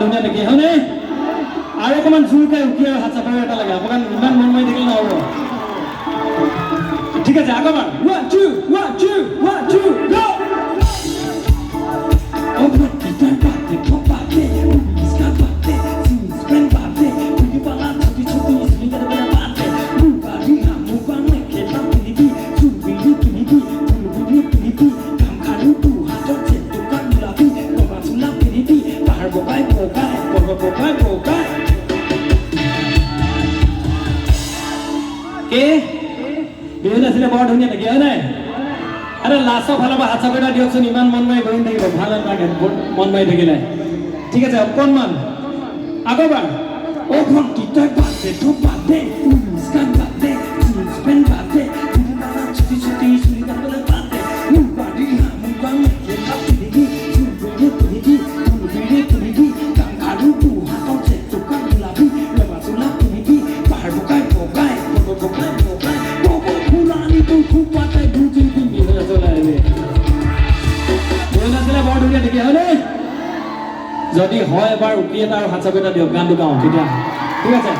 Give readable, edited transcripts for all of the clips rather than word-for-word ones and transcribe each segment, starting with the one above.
ধুনীয়া দেখি হয়নে আৰু অকণমান জোৰকে উঠি আৰু হাত চাপৰি এটা লাগে আপোনাক ইমান মন মাৰি থাকিলে নহ'ব ঠিক আছে আগৰবাৰ 1 2 1 2 1 2 go বিহুত আছিলে বৰ ধুনীয়া দেখি হয় নাই আৰে লাষ্টৰ ফালৰ পৰা হাত চাপৰি এটা দিয়কচোন ইমান মন মাৰি বহি থাকিব ভাল নালাগে মন মাৰি থাকিলে ঠিক আছে অকণমান আগৰবাৰ অ' ভণ্টি তই বাদে তো বাদে স্কান বাদে পেন বাদে ছুটি ছুটি চুলি কাটিবলৈ বাদে মোৰ বাদী মোৰ কাৰণে পিন্ধিবি পিন্ধিবি পিন্ধিবি কাম আৰু তোৰ হাতত যে দোকান ওলাবি ৰবা চোলা পিন্ধিবি পাহাৰ বগাই বগাই বগাই বগাই ফুলানি তোৰ খুব পাতে দুটি পিন্ধি হৈ চলাই বহি নাছিলে বৰ ধুনীয়া দেখি হয়নে যদি হয় এবাৰ উকি এটা আৰু হাত চাপৰি এটা দিয়ক গানটো গাওঁ তেতিয়া ঠিক আছে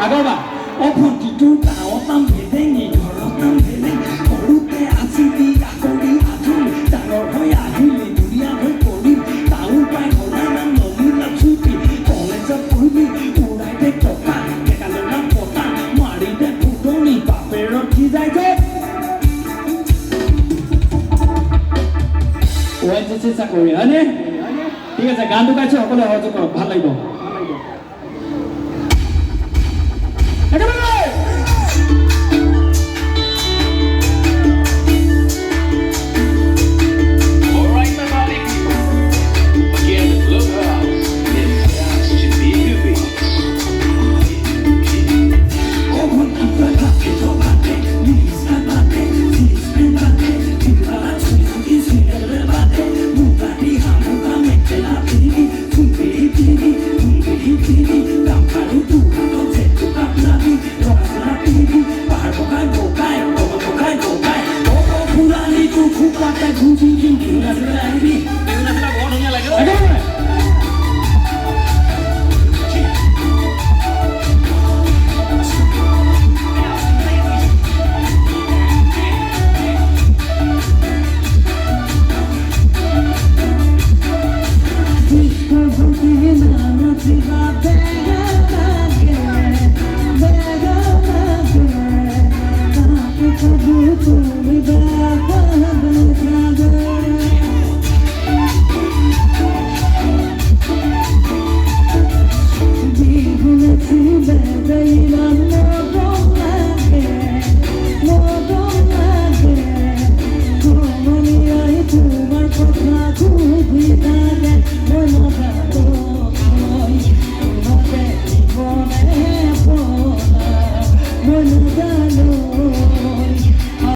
আগৰবাৰ অ' ভণ্টি তোৰ গাঁৱত নাম ভেদেঙি ঘৰত নাম ভেদেঙ সৰুতে আছিলি কাকৰি আঠুল ডাঙৰ হৈ আহিলি ধুনীয়া হৈ পৰিম টাউন পাই ঘৰৰ নাম নলিলা চুটি কলেজত পঢ়িবি উৰাই দে টকা ডেকালৰ নাম পতা মাৰি দে ফুটনি বাপেৰত কি যায় যে চাকৰি হয়নে ঠিক আছে গানটো গাইছোঁ সকলোৱে সহযোগ কৰক ভাল লাগিব